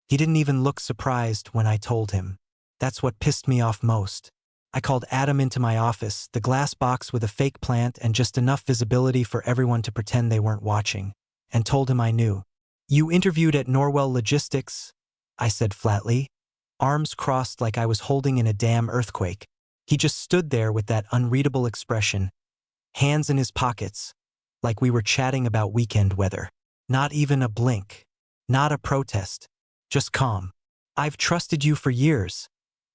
He didn't even look surprised when I told him. That's what pissed me off most. I called Adam into my office, the glass box with a fake plant and just enough visibility for everyone to pretend they weren't watching, and told him I knew. "You interviewed at Norwell Logistics?" I said flatly, arms crossed like I was holding in a damn earthquake. He just stood there with that unreadable expression, hands in his pockets, like we were chatting about weekend weather. Not even a blink. Not a protest. Just calm. "I've trusted you for years,"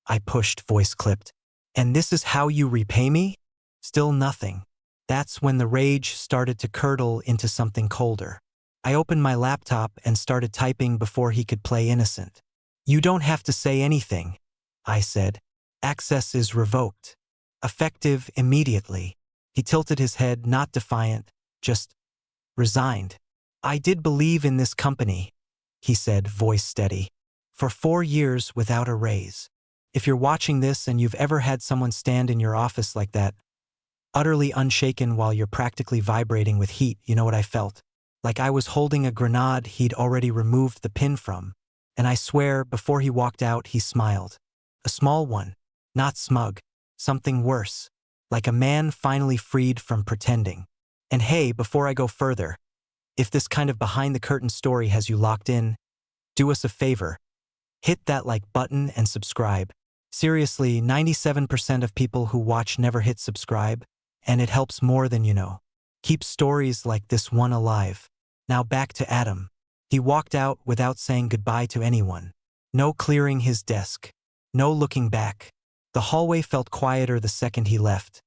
I pushed, voice clipped. "And this is how you repay me?" Still nothing. That's when the rage started to curdle into something colder. I opened my laptop and started typing before he could play innocent. "You don't have to say anything," I said. "Access is revoked. Effective immediately." He tilted his head, not defiant, just resigned. "I did believe in this company," he said, voice steady. "For 4 years without a raise. If you're watching this and you've ever had someone stand in your office like that, utterly unshaken while you're practically vibrating with heat, you know what I felt? Like I was holding a grenade he'd already removed the pin from. And I swear, before he walked out, he smiled. A small one. Not smug. Something worse. Like a man finally freed from pretending. And hey, before I go further, if this kind of behind-the-curtain story has you locked in, do us a favor. Hit that like button and subscribe. Seriously, 97% of people who watch never hit subscribe, and it helps more than you know. Keep stories like this one alive. Now back to Adam. He walked out without saying goodbye to anyone. No clearing his desk. No looking back. The hallway felt quieter the second he left.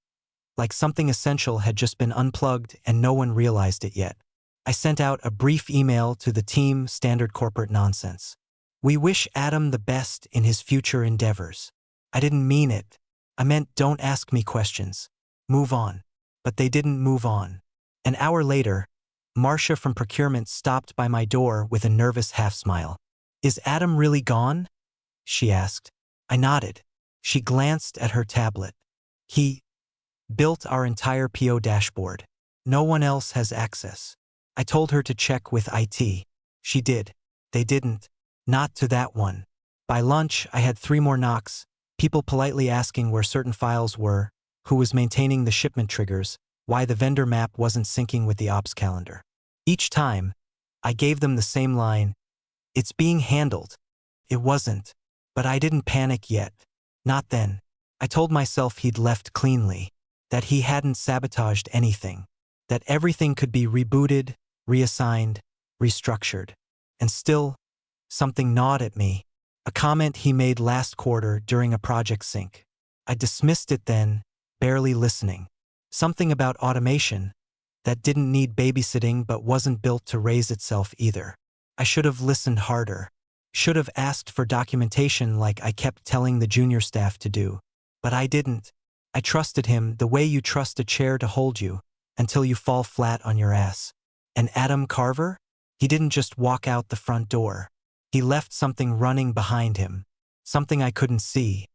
Like something essential had just been unplugged and no one realized it yet. I sent out a brief email to the team, standard corporate nonsense. "We wish Adam the best in his future endeavors." I didn't mean it. I meant don't ask me questions. Move on. But they didn't move on. An hour later, Marcia from procurement stopped by my door with a nervous half-smile. "Is Adam really gone?" she asked. I nodded. She glanced at her tablet. "He built our entire PO dashboard. No one else has access." I told her to check with IT. She did. They didn't. Not to that one. By lunch, I had 3 more knocks, people politely asking where certain files were, who was maintaining the shipment triggers, why the vendor map wasn't syncing with the ops calendar. Each time, I gave them the same line, "It's being handled." It wasn't. But I didn't panic yet. Not then. I told myself he'd left cleanly, that he hadn't sabotaged anything, that everything could be rebooted, reassigned, restructured. And still, something gnawed at me. A comment he made last quarter during a project sync. I dismissed it then, barely listening. Something about automation that didn't need babysitting but wasn't built to raise itself either. I should have listened harder. Should have asked for documentation like I kept telling the junior staff to do. But I didn't. I trusted him the way you trust a chair to hold you, until you fall flat on your ass. And Adam Carver? He didn't just walk out the front door. He left something running behind him. Something I couldn't see.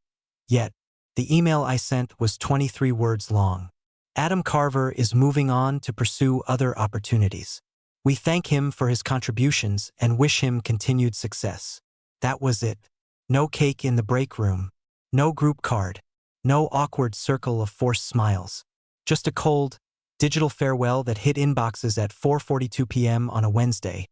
Yet, the email I sent was 23 words long. "Adam Carver is moving on to pursue other opportunities. We thank him for his contributions and wish him continued success." That was it. No cake in the break room. No group card. No awkward circle of forced smiles. Just a cold, digital farewell that hit inboxes at 4:42 p.m. on a Wednesday.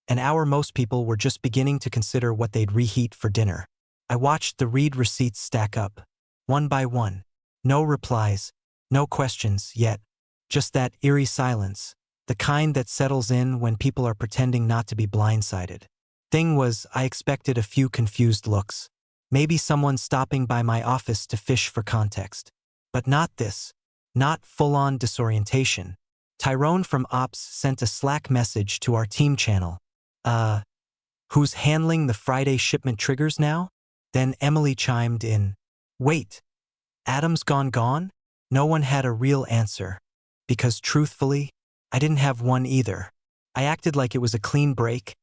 An hour most people were just beginning to consider what they'd reheat for dinner. I watched the read receipts stack up, one by one. No replies, no questions yet. Just that eerie silence, the kind that settles in when people are pretending not to be blindsided. Thing was, I expected a few confused looks. Maybe someone stopping by my office to fish for context. But not this. Not full-on disorientation. Tyrone from Ops sent a Slack message to our team channel. Who's handling the Friday shipment triggers now?" Then Emily chimed in. "Wait, Adam's gone? No one had a real answer. Because truthfully, I didn't have one either. I acted like it was a clean break,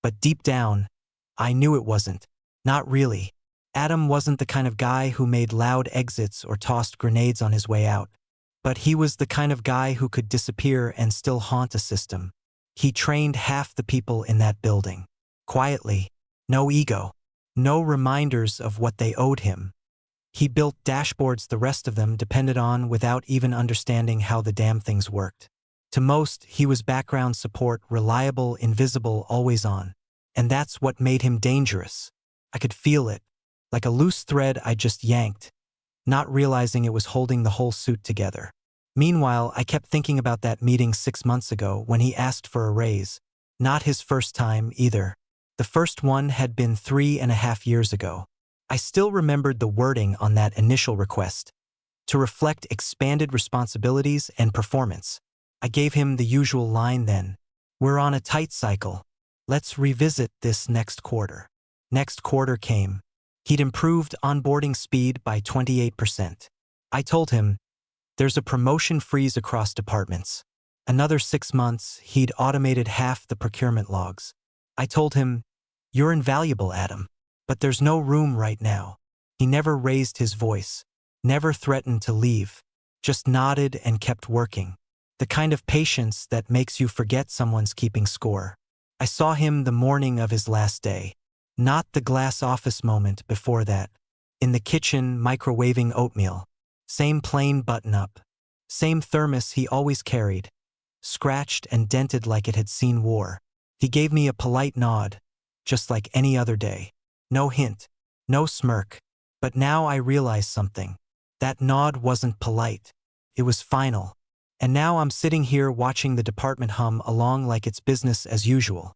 but deep down, I knew it wasn't. Not really. Adam wasn't the kind of guy who made loud exits or tossed grenades on his way out. But he was the kind of guy who could disappear and still haunt a system. He trained half the people in that building. Quietly. No ego. No reminders of what they owed him. He built dashboards the rest of them depended on without even understanding how the damn things worked. To most, he was background support, reliable, invisible, always on. And that's what made him dangerous. I could feel it, like a loose thread I just yanked, not realizing it was holding the whole suit together. Meanwhile, I kept thinking about that meeting 6 months ago when he asked for a raise. Not his first time, either. The first one had been 3.5 years ago. I still remembered the wording on that initial request. To reflect expanded responsibilities and performance. I gave him the usual line then. We're on a tight cycle. Let's revisit this next quarter. Next quarter came. He'd improved onboarding speed by 28%. I told him, there's a promotion freeze across departments. Another 6 months, he'd automated half the procurement logs. I told him, you're invaluable, Adam, but there's no room right now. He never raised his voice, never threatened to leave, just nodded and kept working. The kind of patience that makes you forget someone's keeping score. I saw him the morning of his last day. Not the glass office moment before that. In the kitchen, microwaving oatmeal. Same plain button-up. Same thermos he always carried. Scratched and dented like it had seen war. He gave me a polite nod, just like any other day. No hint. No smirk. But now I realize something. That nod wasn't polite. It was final. And now I'm sitting here watching the department hum along like it's business as usual.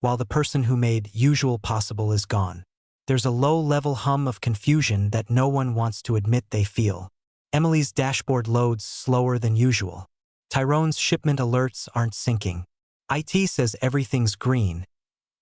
While the person who made usual possible is gone. There's a low-level hum of confusion that no one wants to admit they feel. Emily's dashboard loads slower than usual. Tyrone's shipment alerts aren't syncing. IT says everything's green.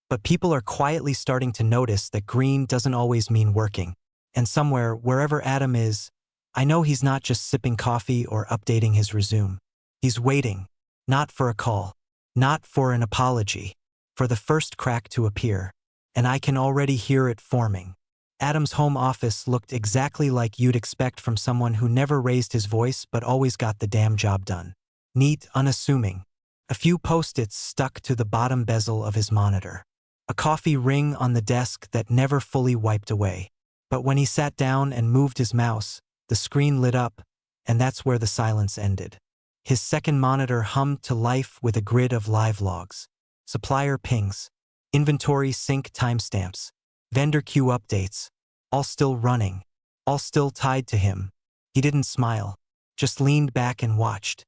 But people are quietly starting to notice that green doesn't always mean working. And somewhere, wherever Adam is, I know he's not just sipping coffee or updating his resume. He's waiting. Not for a call. Not for an apology. For the first crack to appear. And I can already hear it forming. Adam's home office looked exactly like you'd expect from someone who never raised his voice but always got the damn job done. Neat, unassuming. A few post-its stuck to the bottom bezel of his monitor. A coffee ring on the desk that never fully wiped away. But when he sat down and moved his mouse, the screen lit up, and that's where the silence ended. His second monitor hummed to life with a grid of live logs. Supplier pings. Inventory sync timestamps. Vendor queue updates. All still running. All still tied to him. He didn't smile. Just leaned back and watched.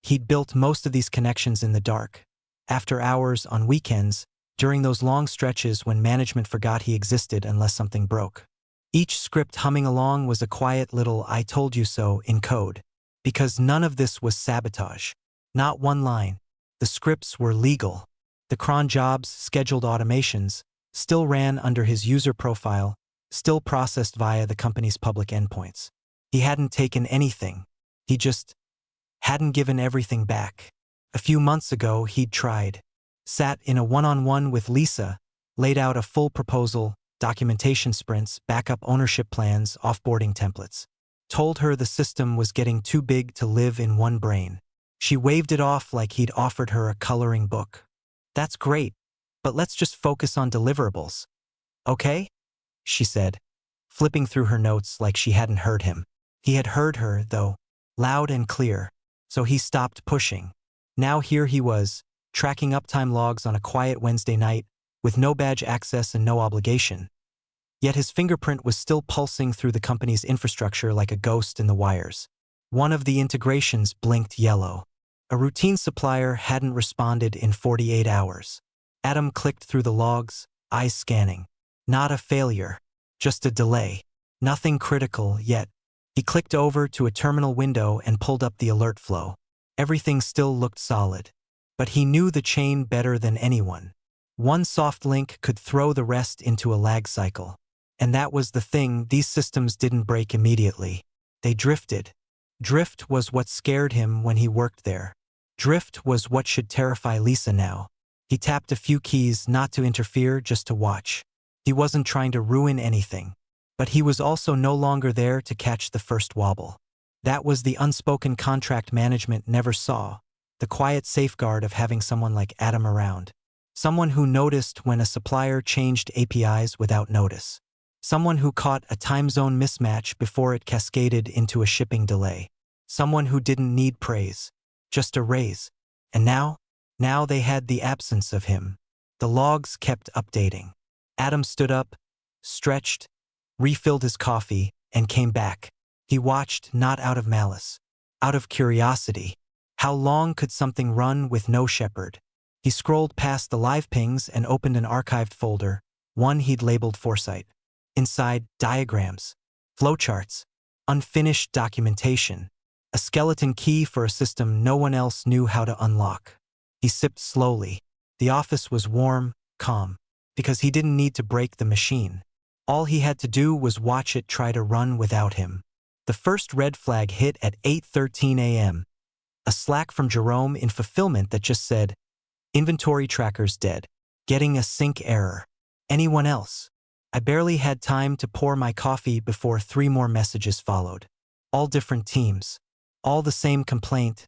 He'd built most of these connections in the dark. After hours, on weekends, during those long stretches when management forgot he existed unless something broke. Each script humming along was a quiet little "I told you so" in code. Because none of this was sabotage. Not one line. The scripts were legal. The cron jobs, scheduled automations, still ran under his user profile, still processed via the company's public endpoints. He hadn't taken anything. He just hadn't given everything back. A few months ago, he'd tried. Sat in a one-on-one with Lisa, laid out a full proposal, documentation sprints, backup ownership plans, offboarding templates. Told her the system was getting too big to live in one brain. She waved it off like he'd offered her a coloring book. That's great, but let's just focus on deliverables. Okay? She said, flipping through her notes like she hadn't heard him. He had heard her, though, loud and clear, so he stopped pushing. Now here he was, tracking uptime logs on a quiet Wednesday night, with no badge access and no obligation. Yet his fingerprint was still pulsing through the company's infrastructure like a ghost in the wires. One of the integrations blinked yellow. A routine supplier hadn't responded in 48 hours. Adam clicked through the logs, eyes scanning. Not a failure, just a delay. Nothing critical yet. He clicked over to a terminal window and pulled up the alert flow. Everything still looked solid. But he knew the chain better than anyone. One soft link could throw the rest into a lag cycle. And that was the thing, these systems didn't break immediately. They drifted. Drift was what scared him when he worked there. Drift was what should terrify Lisa now. He tapped a few keys, not to interfere, just to watch. He wasn't trying to ruin anything. But he was also no longer there to catch the first wobble. That was the unspoken contract management never saw. The quiet safeguard of having someone like Adam around. Someone who noticed when a supplier changed APIs without notice. Someone who caught a time zone mismatch before it cascaded into a shipping delay. Someone who didn't need praise, just a raise. And now they had the absence of him. The logs kept updating. Adam stood up, stretched, refilled his coffee, and came back. He watched not out of malice, out of curiosity. How long could something run with no shepherd? He scrolled past the live pings and opened an archived folder, one he'd labeled Foresight. Inside, diagrams, flowcharts, unfinished documentation, a skeleton key for a system no one else knew how to unlock. He sipped slowly. The office was warm, calm, because he didn't need to break the machine. All he had to do was watch it try to run without him. The first red flag hit at 8:13 a.m. A Slack from Jerome in fulfillment that just said, "Inventory tracker's dead. Getting a sync error. Anyone else?" I barely had time to pour my coffee before 3 more messages followed. All different teams. All the same complaint.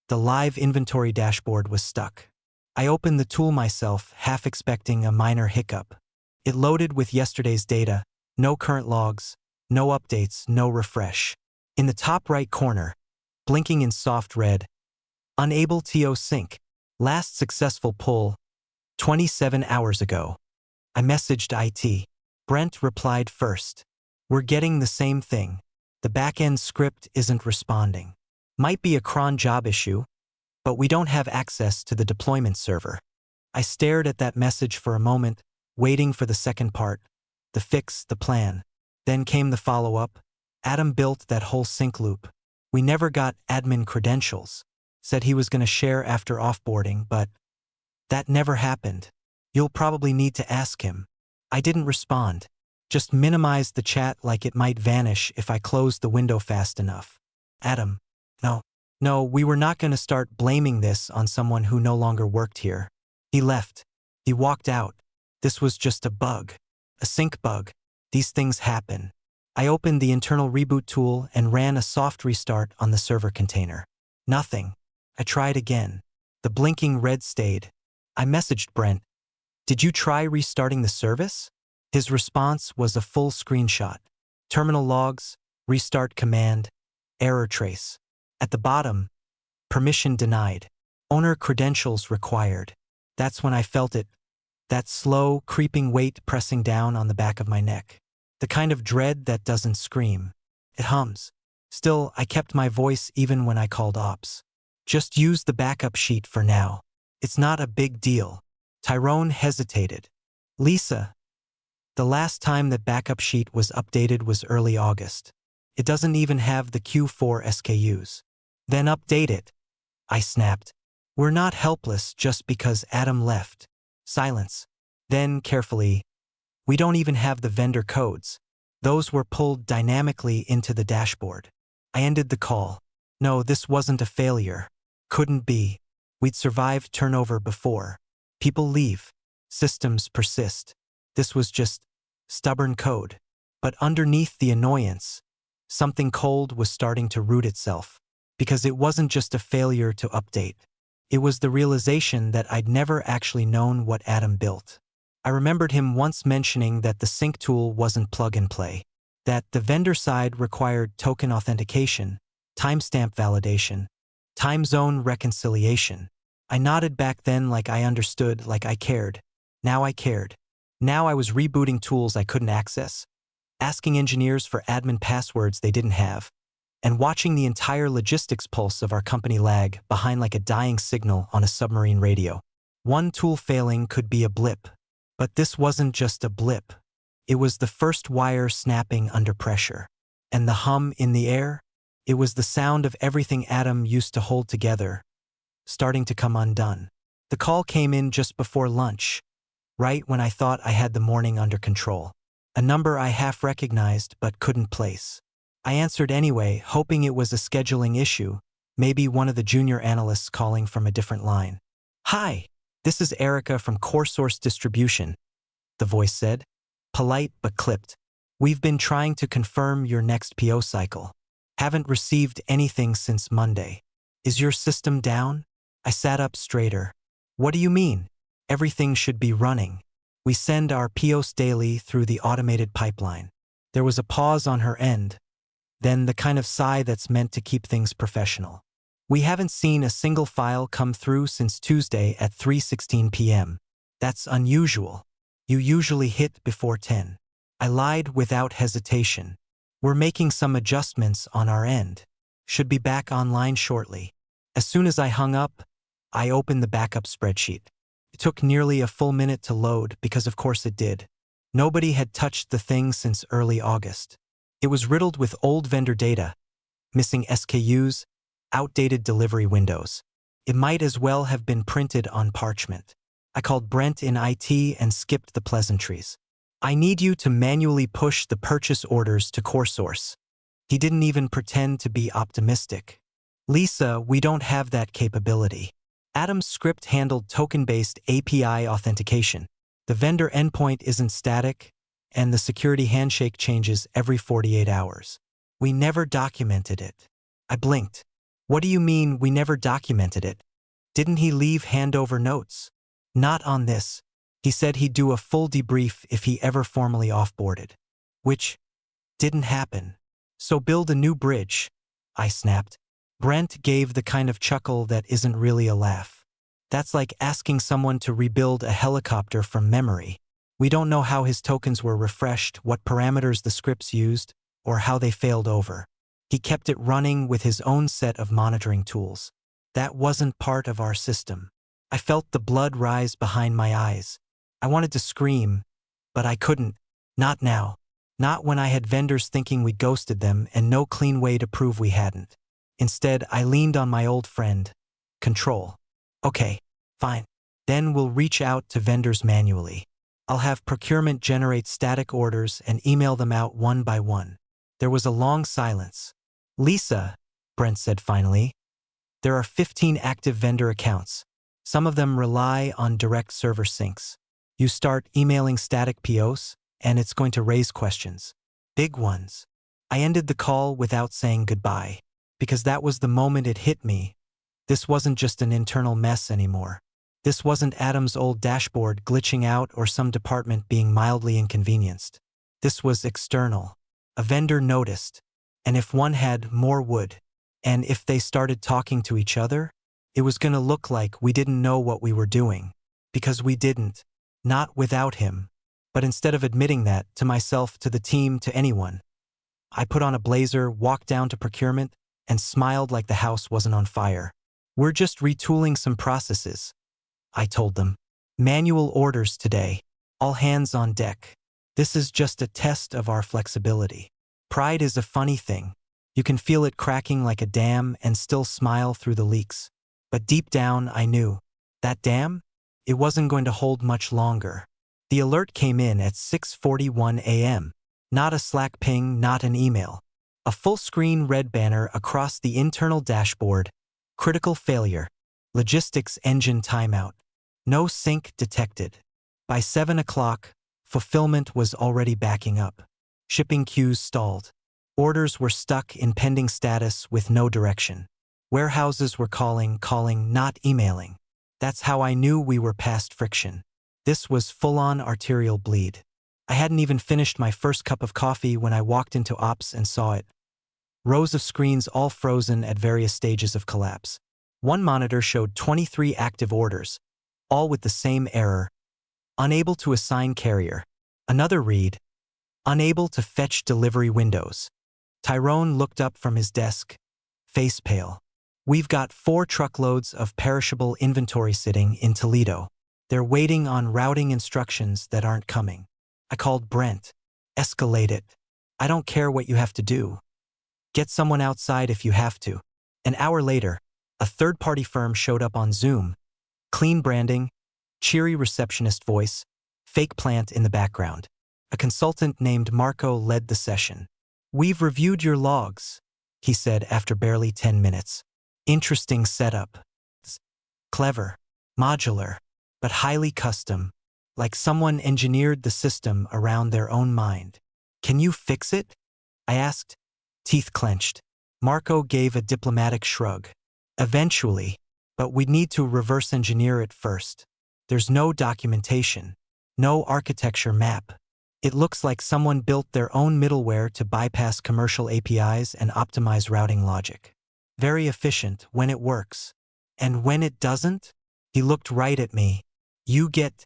The live inventory dashboard was stuck. I opened the tool myself, half expecting a minor hiccup. It loaded with yesterday's data, no current logs, no updates, no refresh. In the top right corner, blinking in soft red, unable to sync, last successful pull, 27 hours ago. I messaged IT. Brent replied first. "We're getting the same thing. The backend script isn't responding. Might be a cron job issue, but we don't have access to the deployment server." I stared at that message for a moment, waiting for the second part, the fix, the plan. Then came the follow-up. Adam built that whole sync loop. We never got admin credentials. Said he was going to share after offboarding, but that never happened. "You'll probably need to ask him." I didn't respond. Just minimized the chat like it might vanish if I closed the window fast enough. Adam. No, we were not going to start blaming this on someone who no longer worked here. He left. He walked out. This was just a bug. A sync bug. These things happen. I opened the internal reboot tool and ran a soft restart on the server container. Nothing. I tried again. The blinking red stayed. I messaged Brent. "Did you try restarting the service?" His response was a full screenshot. Terminal logs, restart command, error trace. At the bottom, permission denied. Owner credentials required. That's when I felt it. That slow, creeping weight pressing down on the back of my neck. The kind of dread that doesn't scream. It hums. Still, I kept my voice even when I called ops. "Just use the backup sheet for now. It's not a big deal." Tyrone hesitated. "Lisa, the last time that backup sheet was updated was early August. It doesn't even have the Q4 SKUs. Then update it." I snapped. "We're not helpless just because Adam left." Silence. Then, carefully, "We don't even have the vendor codes. Those were pulled dynamically into the dashboard." I ended the call. No, this wasn't a failure. Couldn't be. We'd survived turnover before. People leave. Systems persist. This was just stubborn code. But underneath the annoyance, something cold was starting to root itself. Because it wasn't just a failure to update. It was the realization that I'd never actually known what Adam built. I remembered him once mentioning that the sync tool wasn't plug and play. That the vendor side required token authentication, timestamp validation, time zone reconciliation. I nodded back then like I understood, like I cared. Now I cared. Now I was rebooting tools I couldn't access, asking engineers for admin passwords they didn't have, and watching the entire logistics pulse of our company lag behind like a dying signal on a submarine radio. One tool failing could be a blip, but this wasn't just a blip. It was the first wire snapping under pressure. And the hum in the air? It was the sound of everything Adam used to hold together, starting to come undone. The call came in just before lunch, right when I thought I had the morning under control. A number I half recognized but couldn't place. I answered anyway, hoping it was a scheduling issue, maybe one of the junior analysts calling from a different line. "Hi, this is Erica from Core Source Distribution," the voice said, polite but clipped. "We've been trying to confirm your next PO cycle. Haven't received anything since Monday. Is your system down?" I sat up straighter. "What do you mean?" Everything should be running. We send our POs daily through the automated pipeline. There was a pause on her end, then the kind of sigh that's meant to keep things professional. We haven't seen a single file come through since Tuesday at 3:16 p.m. That's unusual. You usually hit before 10. I lied without hesitation. We're making some adjustments on our end. Should be back online shortly. As soon as I hung up, I opened the backup spreadsheet. It took nearly a full minute to load because of course it did. Nobody had touched the thing since early August. It was riddled with old vendor data, missing SKUs, outdated delivery windows. It might as well have been printed on parchment. I called Brent in IT and skipped the pleasantries. I need you to manually push the purchase orders to CoreSource. He didn't even pretend to be optimistic. Lisa, we don't have that capability. Adam's script handled token-based API authentication. The vendor endpoint isn't static, and the security handshake changes every 48 hours. We never documented it. I blinked. What do you mean we never documented it? Didn't he leave handover notes? Not on this. He said he'd do a full debrief if he ever formally offboarded. Which didn't happen. So build a new bridge, I snapped. Brent gave the kind of chuckle that isn't really a laugh. That's like asking someone to rebuild a helicopter from memory. We don't know how his tokens were refreshed, what parameters the scripts used, or how they failed over. He kept it running with his own set of monitoring tools. That wasn't part of our system. I felt the blood rise behind my eyes. I wanted to scream, but I couldn't. Not now. Not when I had vendors thinking we ghosted them and no clean way to prove we hadn't. Instead, I leaned on my old friend. Control. Okay, fine. Then we'll reach out to vendors manually. I'll have procurement generate static orders and email them out one by one. There was a long silence. Lisa, Brent said finally, there are 15 active vendor accounts. Some of them rely on direct server syncs. You start emailing static POs, and it's going to raise questions. Big ones. I ended the call without saying goodbye, because that was the moment it hit me. This wasn't just an internal mess anymore. This wasn't Adam's old dashboard glitching out or some department being mildly inconvenienced. This was external. A vendor noticed, and if one had, more would. And if they started talking to each other, it was going to look like we didn't know what we were doing. Because we didn't. Not without him. But instead of admitting that, to myself, to the team, to anyone, I put on a blazer, walked down to procurement, and smiled like the house wasn't on fire. We're just retooling some processes, I told them. Manual orders today. All hands on deck. This is just a test of our flexibility. Pride is a funny thing. You can feel it cracking like a dam and still smile through the leaks. But deep down, I knew. That dam? It wasn't going to hold much longer. The alert came in at 6:41 a.m. Not a Slack ping, not an email. A full-screen red banner across the internal dashboard. Critical failure. Logistics engine timeout. No sync detected. By 7 o'clock, fulfillment was already backing up. Shipping queues stalled. Orders were stuck in pending status with no direction. Warehouses were calling, not emailing. That's how I knew we were past friction. This was full-on arterial bleed. I hadn't even finished my first cup of coffee when I walked into Ops and saw it. Rows of screens all frozen at various stages of collapse. One monitor showed 23 active orders, all with the same error. Unable to assign carrier. Another read. Unable to fetch delivery windows. Tyrone looked up from his desk, face pale. We've got 4 truckloads of perishable inventory sitting in Toledo. They're waiting on routing instructions that aren't coming. I called Brent. Escalate it. I don't care what you have to do. Get someone outside if you have to. An hour later, a third-party firm showed up on Zoom. Clean branding, cheery receptionist voice, fake plant in the background. A consultant named Marco led the session. We've reviewed your logs, he said after barely 10 minutes. Interesting setup. Clever, modular, but highly custom, like someone engineered the system around their own mind. Can you fix it? I asked, teeth clenched. Marco gave a diplomatic shrug. Eventually, but we'd need to reverse engineer it first. There's no documentation, no architecture map. It looks like someone built their own middleware to bypass commercial APIs and optimize routing logic. Very efficient when it works. And when it doesn't? He looked right at me. You get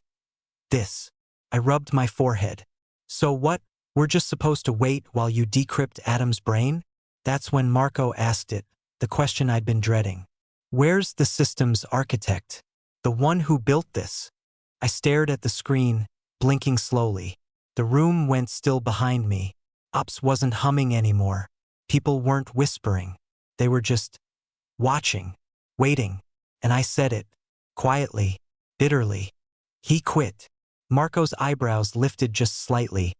this. I rubbed my forehead. So what? We're just supposed to wait while you decrypt Adam's brain? That's when Marco asked it, the question I'd been dreading. Where's the system's architect? The one who built this? I stared at the screen, blinking slowly. The room went still behind me. Ops wasn't humming anymore. People weren't whispering. They were just watching, waiting. And I said it, quietly, bitterly. He quit. Marco's eyebrows lifted just slightly,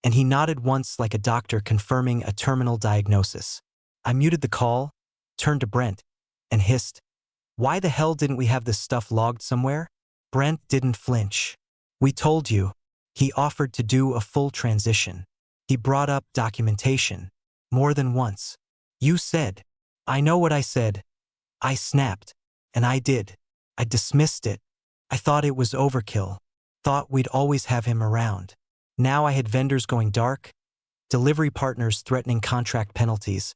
and he nodded once like a doctor confirming a terminal diagnosis. I muted the call, turned to Brent, and hissed, "Why the hell didn't we have this stuff logged somewhere?" Brent didn't flinch. "We told you." He offered to do a full transition. He brought up documentation, more than once. "You said." "I know what I said." I snapped, and I did. I dismissed it. I thought it was overkill. Thought we'd always have him around. Now I had vendors going dark, delivery partners threatening contract penalties,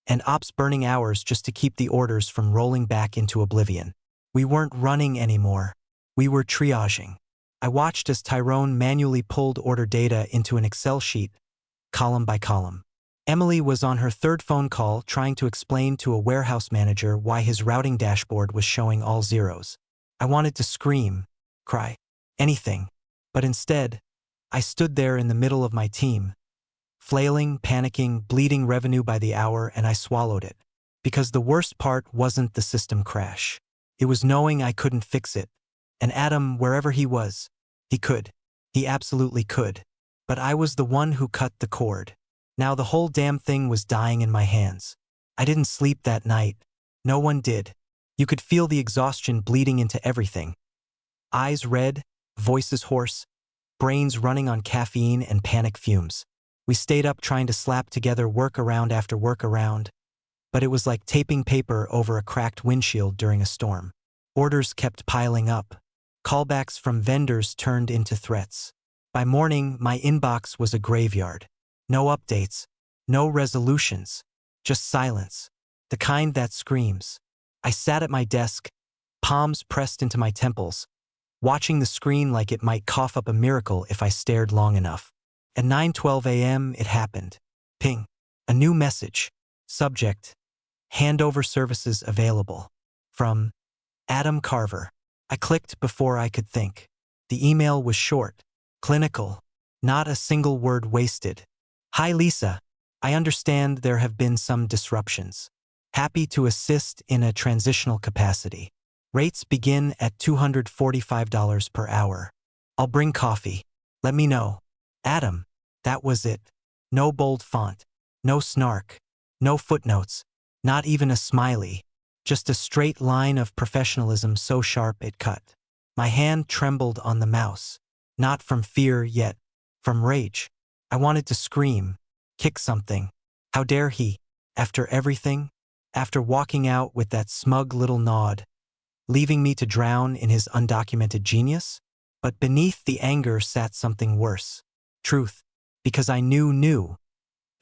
and ops burning hours just to keep the orders from rolling back into oblivion. We weren't running anymore. We were triaging. I watched as Tyrone manually pulled order data into an Excel sheet, column by column. Emily was on her third phone call trying to explain to a warehouse manager why his routing dashboard was showing all zeros. I wanted to scream, cry, anything, but instead, I stood there in the middle of my team, flailing, panicking, bleeding revenue by the hour, and I swallowed it. Because the worst part wasn't the system crash. It was knowing I couldn't fix it. And Adam, wherever he was, he could. He absolutely could. But I was the one who cut the cord. Now the whole damn thing was dying in my hands. I didn't sleep that night. No one did. You could feel the exhaustion bleeding into everything. Eyes red, voices hoarse, brains running on caffeine and panic fumes. We stayed up trying to slap together workaround after workaround, but it was like taping paper over a cracked windshield during a storm. Orders kept piling up. Callbacks from vendors turned into threats. By morning, my inbox was a graveyard. No updates, no resolutions, just silence, the kind that screams. I sat at my desk, palms pressed into my temples, watching the screen like it might cough up a miracle if I stared long enough. At 9:12 a.m. it happened. Ping. A new message. Subject. Handover services available. From Adam Carver. I clicked before I could think. The email was short, clinical, not a single word wasted. "Hi Lisa. I understand there have been some disruptions. Happy to assist in a transitional capacity. Rates begin at $245 per hour. I'll bring coffee. Let me know. Adam." That was it. No bold font. No snark. No footnotes. Not even a smiley. Just a straight line of professionalism so sharp it cut. My hand trembled on the mouse. Not from fear yet. From rage. I wanted to scream. Kick something. How dare he? After everything? After walking out with that smug little nod, leaving me to drown in his undocumented genius? But beneath the anger sat something worse. Truth. Because I knew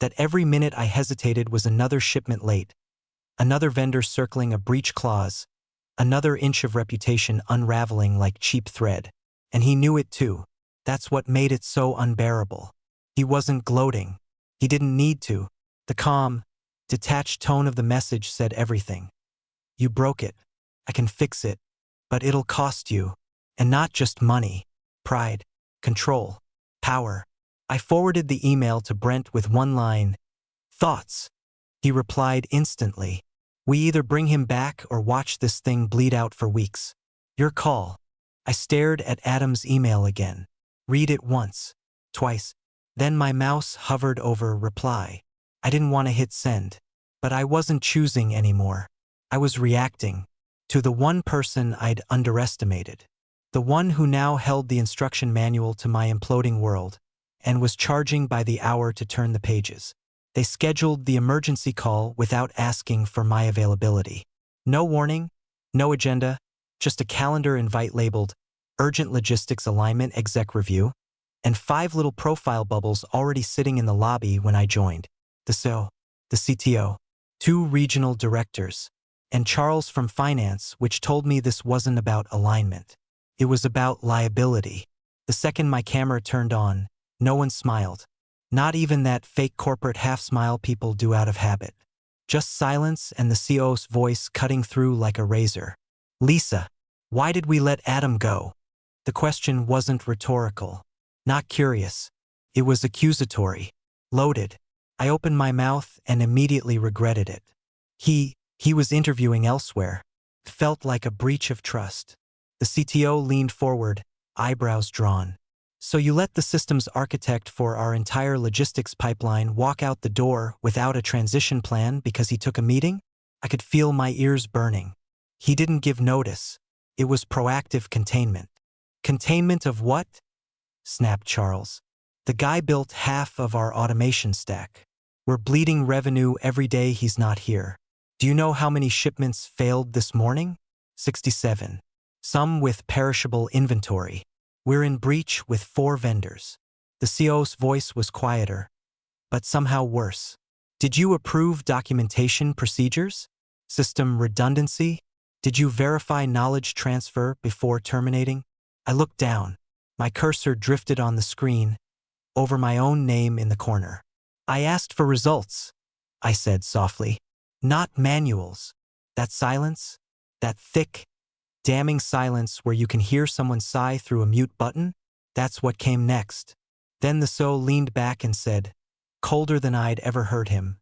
that every minute I hesitated was another shipment late, another vendor circling a breach clause, another inch of reputation unraveling like cheap thread. And he knew it too. That's what made it so unbearable. He wasn't gloating. He didn't need to. The calm, detached tone of the message said everything. "You broke it. I can fix it. But it'll cost you. And not just money. Pride. Control. Power." I forwarded the email to Brent with one line. "Thoughts?" He replied instantly. "We either bring him back or watch this thing bleed out for weeks. Your call." I stared at Adam's email again. Read it once. Twice. Then my mouse hovered over reply. I didn't want to hit send. But I wasn't choosing anymore. I was reacting. To the one person I'd underestimated. The one who now held the instruction manual to my imploding world, and was charging by the hour to turn the pages. They scheduled the emergency call without asking for my availability. No warning, no agenda, just a calendar invite labeled urgent logistics alignment exec review, and 5 little profile bubbles already sitting in the lobby when I joined. The CEO, the CTO, 2 regional directors, and Charles from finance, which told me this wasn't about alignment. It was about liability. The second my camera turned on, no one smiled. Not even that fake corporate half-smile people do out of habit. Just silence and the CEO's voice cutting through like a razor. Lisa, why did we let Adam go? The question wasn't rhetorical. Not curious. It was accusatory. Loaded. I opened my mouth and immediately regretted it. He was interviewing elsewhere. It felt like a breach of trust. The CTO leaned forward, eyebrows drawn. So you let the systems architect for our entire logistics pipeline walk out the door without a transition plan because he took a meeting? I could feel my ears burning. He didn't give notice. It was proactive containment. Containment of what? Snapped Charles. The guy built half of our automation stack. We're bleeding revenue every day he's not here. Do you know how many shipments failed this morning? 67. Some with perishable inventory. We're in breach with 4 vendors. The CEO's voice was quieter, but somehow worse. Did you approve documentation procedures? System redundancy? Did you verify knowledge transfer before terminating? I looked down. My cursor drifted on the screen, over my own name in the corner. I asked for results, I said softly. Not manuals. That silence, that thick, damning silence where you can hear someone sigh through a mute button, that's what came next. Then the CEO leaned back and said, colder than I'd ever heard him.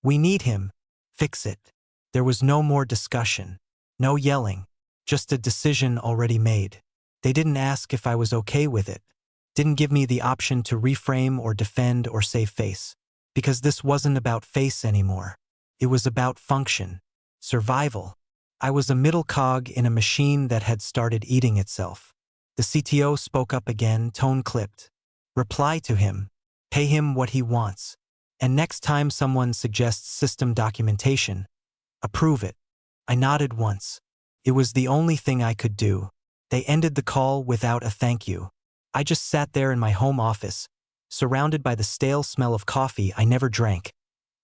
We need him. Fix it. There was no more discussion. No yelling. Just a decision already made. They didn't ask if I was okay with it. Didn't give me the option to reframe or defend or save face. Because this wasn't about face anymore. It was about function. Survival. I was a middle cog in a machine that had started eating itself. The CTO spoke up again, tone clipped. Reply to him. Pay him what he wants. And next time someone suggests system documentation, approve it. I nodded once. It was the only thing I could do. They ended the call without a thank you. I just sat there in my home office, surrounded by the stale smell of coffee I never drank,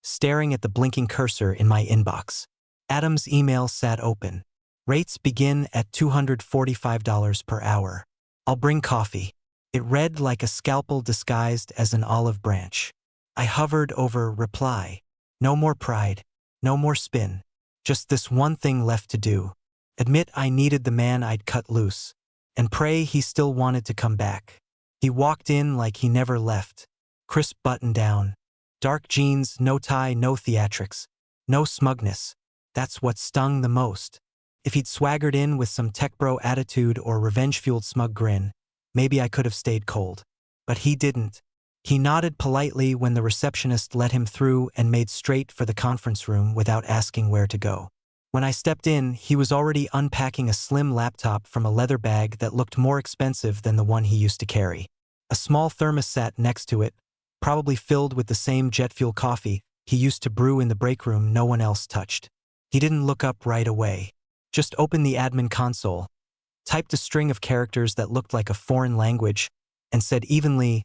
staring at the blinking cursor in my inbox. Adam's email sat open. Rates begin at $245 per hour. I'll bring coffee. It read like a scalpel disguised as an olive branch. I hovered over reply. No more pride. No more spin. Just this one thing left to do. Admit I needed the man I'd cut loose. And pray he still wanted to come back. He walked in like he never left. Crisp button down. Dark jeans, no tie, no theatrics. No smugness. That's what stung the most. If he'd swaggered in with some tech bro attitude or revenge-fueled smug grin, maybe I could have stayed cold. But he didn't. He nodded politely when the receptionist let him through and made straight for the conference room without asking where to go. When I stepped in, he was already unpacking a slim laptop from a leather bag that looked more expensive than the one he used to carry. A small thermos sat next to it, probably filled with the same jet fuel coffee he used to brew in the break room no one else touched. He didn't look up right away. Just opened the admin console, typed a string of characters that looked like a foreign language, and said evenly,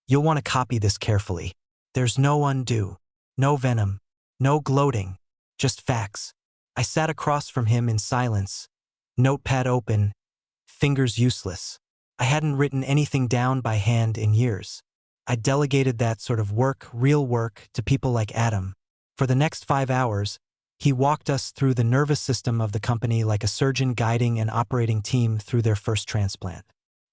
"You'll want to copy this carefully. There's no undo, no venom, no gloating, just facts." I sat across from him in silence, notepad open, fingers useless. I hadn't written anything down by hand in years. I delegated that sort of work, real work, to people like Adam. For the next 5 hours, he walked us through the nervous system of the company like a surgeon guiding an operating team through their first transplant.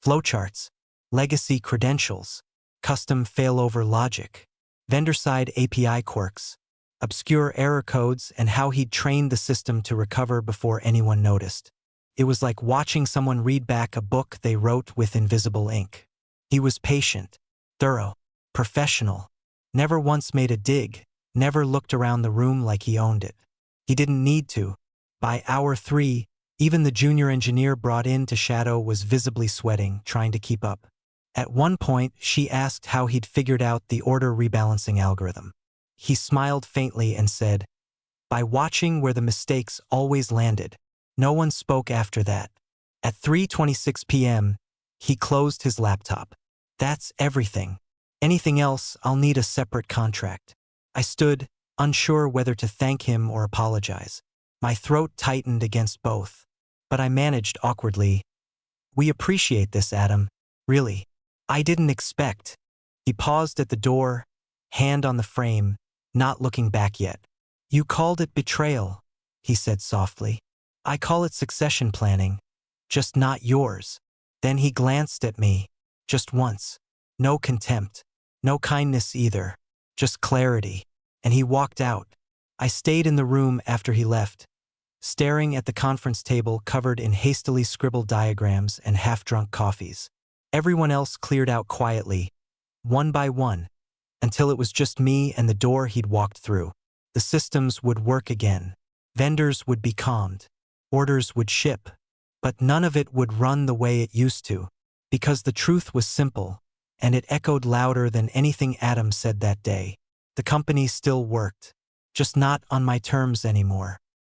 Flowcharts, legacy credentials, custom failover logic, vendor-side API quirks, obscure error codes, and how he'd trained the system to recover before anyone noticed. It was like watching someone read back a book they wrote with invisible ink. He was patient, thorough, professional, never once made a dig, never looked around the room like he owned it. He didn't need to. By hour 3, even the junior engineer brought in to shadow was visibly sweating, trying to keep up. At one point, she asked how he'd figured out the order rebalancing algorithm. He smiled faintly and said, "By watching where the mistakes always landed." No one spoke after that. At 3:26 p.m., he closed his laptop. That's everything. Anything else, I'll need a separate contract. I stood, unsure whether to thank him or apologize. My throat tightened against both. But I managed awkwardly. We appreciate this, Adam. Really. I didn't expect. He paused at the door, hand on the frame, not looking back yet. You called it betrayal, he said softly. I call it succession planning. Just not yours. Then he glanced at me. Just once. No contempt. No kindness either. Just clarity. And he walked out. I stayed in the room after he left, staring at the conference table covered in hastily scribbled diagrams and half-drunk coffees. Everyone else cleared out quietly, one by one, until it was just me and the door he'd walked through. The systems would work again. Vendors would be calmed. Orders would ship. But none of it would run the way it used to, because the truth was simple, and it echoed louder than anything Adam said that day. The company still worked, just not on my terms anymore.